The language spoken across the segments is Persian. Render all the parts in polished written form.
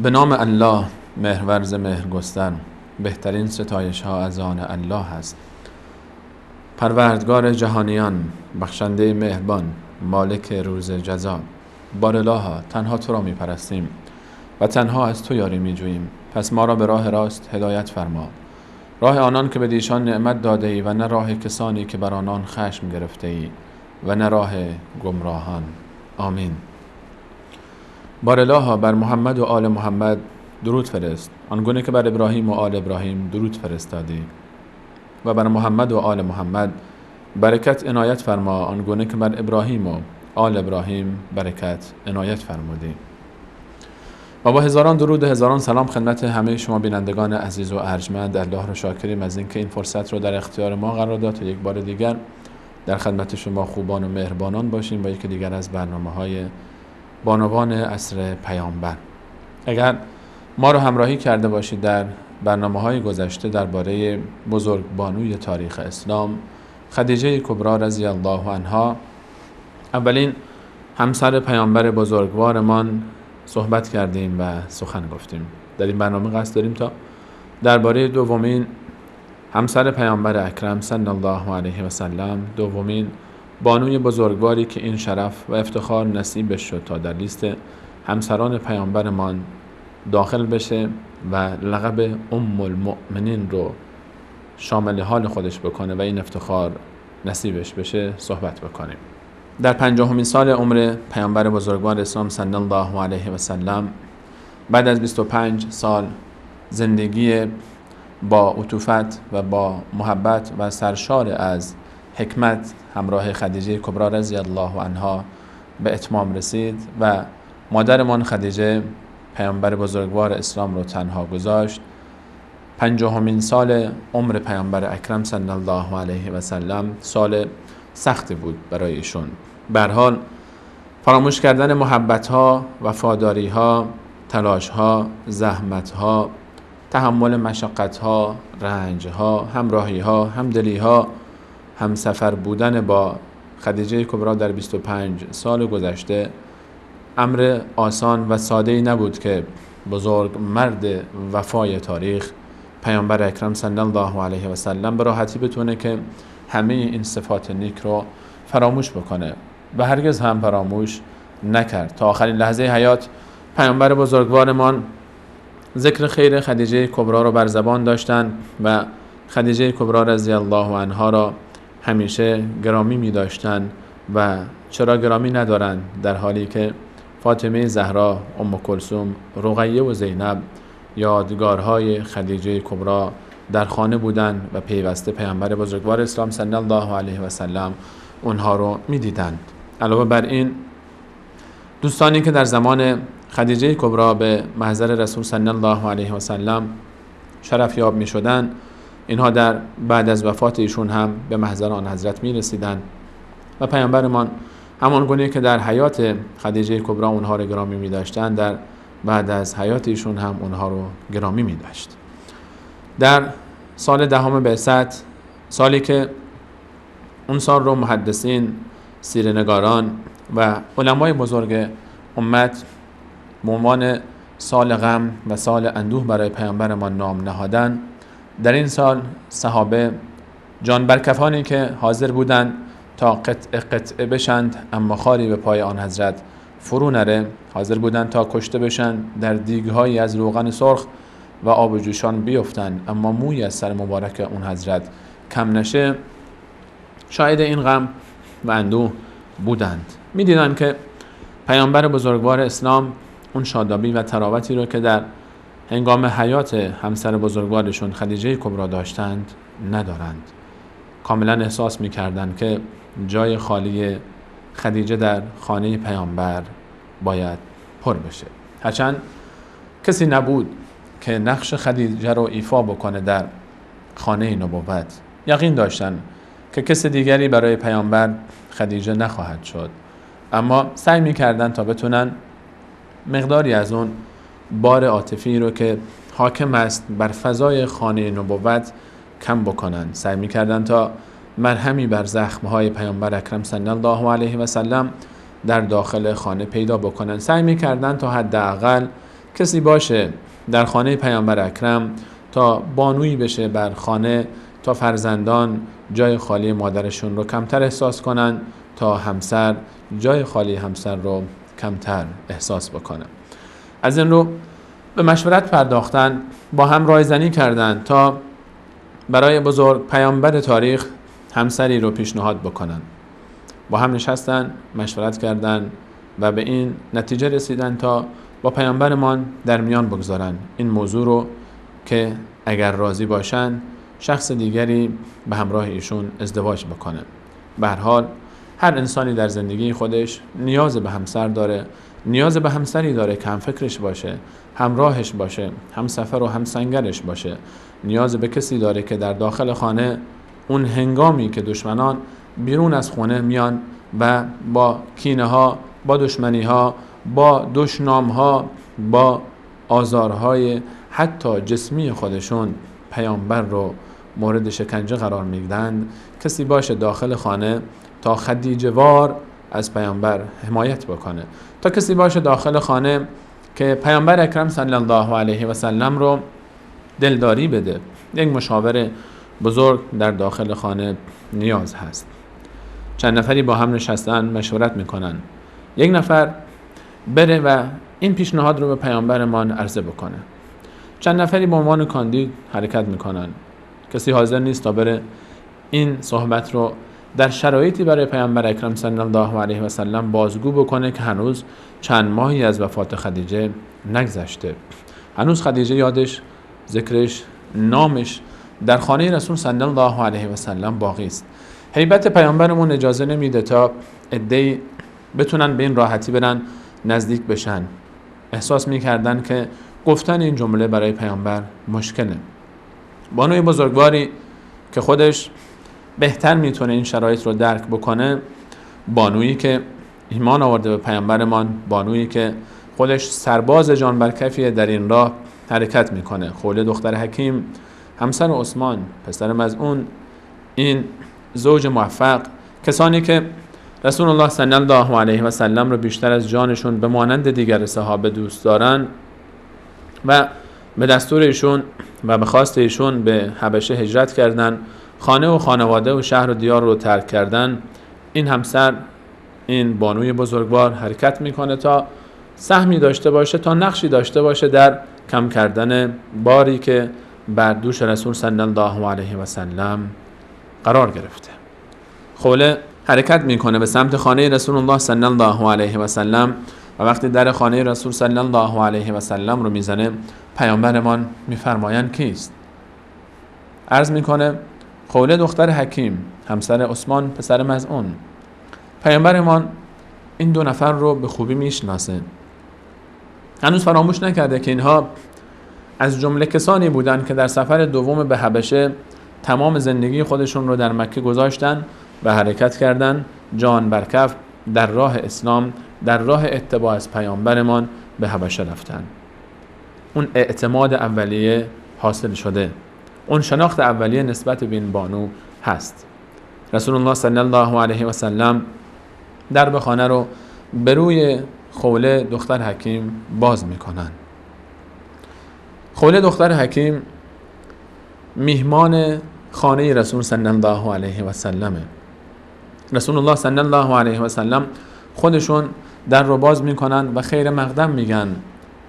به نام الله مهرورز مهرگستر، بهترین ستایش ها از آن الله است. پروردگار جهانیان، بخشنده مهربان، مالک روز جزا. بارالها تنها تو را می پرستیم و تنها از تو یاری می جوییم. پس ما را به راه راست هدایت فرما، راه آنان که به دیشان نعمت داده ای و نه راه کسانی که بر آنان خشم گرفته ای و نه راه گمراهان. آمین. بارالها بر محمد و آل محمد درود فرست، آنگونه که بر ابراهیم و آل ابراهیم درود فرستادی، و بر محمد و آل محمد برکت عنایت فرما، آنگونه که بر ابراهیم و آل ابراهیم برکت عنایت فرمودی. و با هزاران درود و هزاران سلام خدمت همه شما بینندگان عزیز و ارجمند. الله را شاکریم از اینکه این فرصت رو در اختیار ما قرار داد تا یک بار دیگر در خدمت شما خوبان و مهربانان باشیم با یکی دیگر از برنامه‌های بانوان عصر پیامبر. اگر ما رو همراهی کرده باشید در برنامه‌های گذشته درباره بزرگ بانوی تاریخ اسلام خدیجه کبری رضی الله عنها، اولین همسر پیامبر بزرگوارمان، صحبت کردیم و سخن گفتیم. در این برنامه قصد داریم تا درباره دومین همسر پیامبر اکرم صلی الله علیه و سلم، دومین بانوی بزرگواری که این شرف و افتخار نصیبش شد تا در لیست همسران پیامبرمان داخل بشه و لقب ام المؤمنین رو شامل حال خودش بکنه و این افتخار نصیبش بشه صحبت بکنیم. در 50مین سال عمر پیامبر بزرگوار اسلام صلی الله علیه و سلم، بعد از 25 سال زندگی با عطوفت و با محبت و سرشار از حکمت همراه خدیجه کبری رضی الله عنها به اتمام رسید و مادرمان خدیجه پیامبر بزرگوار اسلام رو تنها گذاشت. 50مین سال عمر پیامبر اکرم صلی الله علیه و سلم سال سختی بود برای ایشون. به هر حال فراموش کردن محبت‌ها، وفاداری‌ها، تلاش‌ها، زحمت‌ها، تحمل مشقت‌ها، رنج‌ها، همراهی‌ها، همدلی‌ها، همسفر بودن با خدیجه کبری در 25 سال گذشته امر آسان و ساده‌ای نبود که بزرگ مرد وفای تاریخ پیامبر اکرم صلی الله علیه و سلم به راحتی بتونه که همه این صفات نیک رو فراموش بکنه و هرگز هم فراموش نکرد. تا آخرین لحظه حیات پیامبر بزرگوارمان ذکر خیر خدیجه کبری رو بر زبان داشتند و خدیجه کبری رضی الله عنها را همیشه گرامی می داشتند و چرا گرامی ندارند در حالی که فاطمه زهرا، ام کلثوم، رقیه و زینب یادگارهای خدیجه کبری در خانه بودند و پیوسته پیامبر بزرگوار اسلام صلی الله علیه و سلم اونها رو می دیدند. علاوه بر این دوستانی که در زمان خدیجه کبری به محضر رسول صلی الله علیه و سلم شرف یاب می شدند، اینها در بعد از وفات ایشون هم به محضر آن حضرت می رسیدند و پیامبرمان همان گونه که در حیات خدیجه کبری اونها رو گرامی می داشتند، در بعد از حیات ایشون هم اونها رو گرامی می داشت. در سال 10 بعثت، سالی که اون سال رو محدثین، سیره‌نگاران و علمای بزرگ امت به عنوان سال غم و سال اندوه برای پیامبرمان نام نهادن، در این سال صحابه جان برکفانی که حاضر بودند تا قطعه بشند اما خاری به پای آن حضرت فرو نره، حاضر بودند تا کشته بشن، در دیگهایی از روغن سرخ و آب جوشان بیفتند اما موی از سر مبارک اون حضرت کم نشه، شاهد این غم و اندوه بودند. می‌دیدند که پیامبر بزرگوار اسلام اون شادابی و تراوتی رو که در هنگام حیات همسر بزرگوارشون خدیجه کبری داشتند ندارند. کاملا احساس می‌کردند که جای خالی خدیجه در خانه پیامبر باید پر بشه. هرچند کسی نبود که نقش خدیجه رو ایفا بکنه در خانه نبوت، یقین داشتن که کسی دیگری برای پیامبر خدیجه نخواهد شد، اما سعی می‌کردن تا بتونن مقداری از اون بار عاطفی رو که حاکم است بر فضای خانه نبوت کم بکنن. سعی می‌کردن تا مرهمی بر زخم‌های پیامبر اکرم صلی الله علیه و سلم در داخل خانه پیدا بکنن. سعی می‌کردن تا حداقل کسی باشه در خانه پیامبر اکرم تا بانویی بشه بر خانه، تا فرزندان جای خالی مادرشون رو کمتر احساس کنن، تا همسر جای خالی همسر رو کمتر احساس بکنه. از این رو به مشورت پرداختن، با هم رایزنی کردن تا برای بزرگ پیامبر تاریخ همسری رو پیشنهاد بکنن. با هم نشستن، مشورت کردن و به این نتیجه رسیدن تا با پیامبرمان در میان بگذارن این موضوع رو که اگر راضی باشن شخص دیگری به همراه ایشون ازدواج بکنه. به هر حال هر انسانی در زندگی خودش نیاز به همسر داره، نیاز به همسری داره که هم فکرش باشه، همراهش باشه، هم سفر و هم سنگرش باشه. نیاز به کسی داره که در داخل خانه اون هنگامی که دشمنان بیرون از خونه میان و با کینه ها، با دشمنی ها، با دشنام ها، با آزارهای حتی جسمی خودشون پیامبر رو مورد شکنجه قرار میدن، کسی باشه داخل خانه تا خدیجه وار از پیامبر حمایت بکنه، تا کسی باشه داخل خانه که پیامبر اکرم صلی الله علیه و سلم رو دلداری بده. یک مشاور بزرگ در داخل خانه نیاز هست. چند نفری با هم نشستن مشورت میکنن، یک نفر بره و این پیشنهاد رو به پیامبرمان عرضه بکنه. چند نفری به عنوان کاندید حرکت میکنن، کسی حاضر نیست تا بره این صحبت رو در شرایطی برای پیامبر اکرم صلی الله علیه و سلم بازگو بکنه که هنوز چند ماهی از وفات خدیجه نگذشته. هنوز خدیجه یادش، ذکرش، نامش در خانه رسول صلی الله علیه و سلم باقی است. هیبت پیامبرمون اجازه نمیده تا عده‌ای بتونن به این راحتی برن نزدیک بشن. احساس میکردن که گفتن این جمله برای پیامبر مشکله. بانوی بزرگواری که خودش بهتر میتونه این شرایط رو درک بکنه، بانویی که ایمان آورده به پیامبرمان، بانویی که خودش سرباز جان برکفیه در این راه حرکت میکنه. خوله دختر حکیم، همسر عثمان پسر مظعون، این زوج موفق، کسانی که رسول الله صلی الله علیه و سلم رو بیشتر از جانشون به مانند دیگر صحابه دوست دارن و به دستور ایشون و به خواست ایشون به حبشه هجرت کردن، خانه و خانواده و شهر و دیار رو ترک کردن. این همسر، این بانوی بزرگوار حرکت میکنه تا سهمی داشته باشه، تا نقشی داشته باشه در کم کردن باری که بر دوش رسول صلی الله علیه و سلم قرار گرفته. خوله حرکت میکنه به سمت خانه رسول الله صلی الله علیه و سلم و وقتی در خانه رسول صلی الله علیه و سلم رو میزنه، پیامبرمان میفرمایند کیست؟ عرض میکنه خوله دختر حکیم، همسر عثمان پسر مظعون. پیامبرمان این دو نفر رو به خوبی میشناسه. هنوز فراموش نکرده که اینها از جمله کسانی بودن که در سفر دوم به حبشه تمام زندگی خودشون رو در مکه گذاشتن و حرکت کردن جان برکف در راه اسلام، در راه اتباع از پیامبرمان به حبشه رفتن. اون اعتماد اولیه حاصل شده، اون شناخت اولیه نسبت به این بانو هست. رسول الله صلی الله علیه و سلم درب خانه رو به روی خوله دختر حکیم باز میکنن. خوله دختر حکیم میهمان خانه رسول صلی الله علیه و سلمه. رسول الله صلی الله علیه و سلم خودشون در رو باز میکنن و خیر مقدم میگن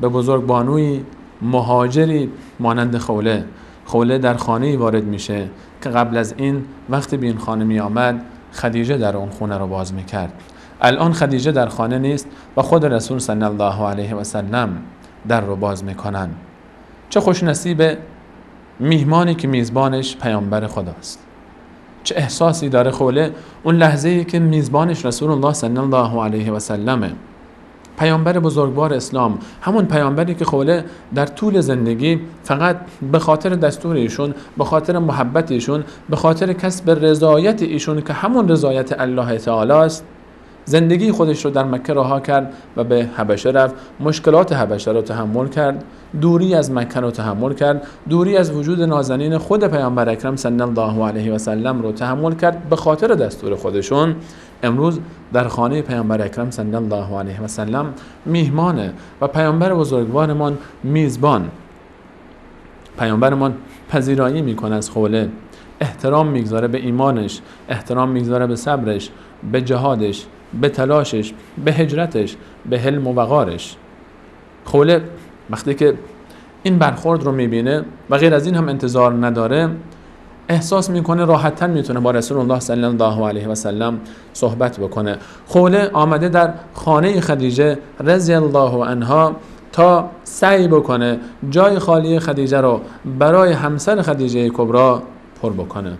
به بزرگ بانوی مهاجری مانند خوله. خوله در خانه‌ای وارد میشه که قبل از این وقتی به این خانه می آمد خدیجه در اون خونه رو باز میکرد. الان خدیجه در خانه نیست و خود رسول صلی الله علیه و سلم در رو باز میکنن. چه خوش نصیب میهمانی که میزبانش پیامبر خداست. چه احساسی داره خوله اون لحظه‌ای که میزبانش رسول الله صلی الله علیه و سلمه، پیامبر بزرگوار اسلام، همون پیامبری که خوله در طول زندگی فقط به خاطر دستور ایشون، به خاطر محبت ایشون، به خاطر کسب رضایت ایشون که همون رضایت الله تعالی است، زندگی خودش رو در مکه رها کرد و به حبشه رفت. مشکلات حبشه رو تحمل کرد، دوری از مکه رو تحمل کرد، دوری از وجود نازنین خود پیامبر اکرم صلی الله علیه و سلم رو تحمل کرد به خاطر دستور خودشون. امروز در خانه پیامبر اکرم صلی الله علیه و سلم میهمانه و پیامبر بزرگوارمان میزبان. پیامبرمان پذیرایی میکنه از خوله، احترام میگذاره به ایمانش، احترام میگذاره به صبرش، به جهادش، به تلاشش، به هجرتش، به حلم و وقارش. خوله وقتی که این برخورد رو میبینه و غیر از این هم انتظار نداره، احساس میکنه راحت‌تر میتونه با رسول الله صلی الله علیه و سلم صحبت بکنه. خوله آمده در خانه خدیجه رضی الله عنها تا سعی بکنه جای خالی خدیجه رو برای همسر خدیجه کبری پر بکنه.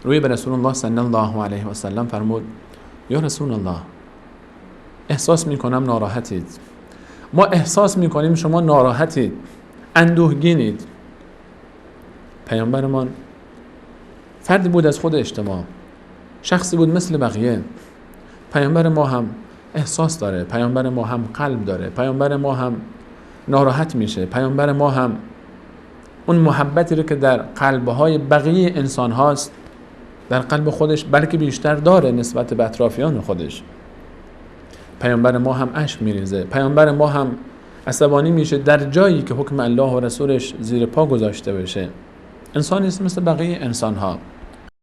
روی به رسول الله صلی الله علیه و سلم فرمود: یا رسول الله، احساس میکنم ناراحتید. ما احساس میکنیم شما ناراحتید، اندوهگینید. پیامبرمان فردی بود از خود اجتماع، شخصی بود مثل بقیه. پیامبر ما هم احساس داره، پیامبر ما هم قلب داره، پیامبر ما هم ناراحت میشه، پیامبر ما هم اون محبتی رو که در قلبهای بقیه انسان هاست در قلب خودش بلکه بیشتر داره نسبت به اطرافیان خودش. پیامبر ما هم اشک میریزه، پیامبر ما هم عصبانی میشه در جایی که حکم الله و رسولش زیر پا گذاشته بشه. انسانی است مثل بقیه انسان ها.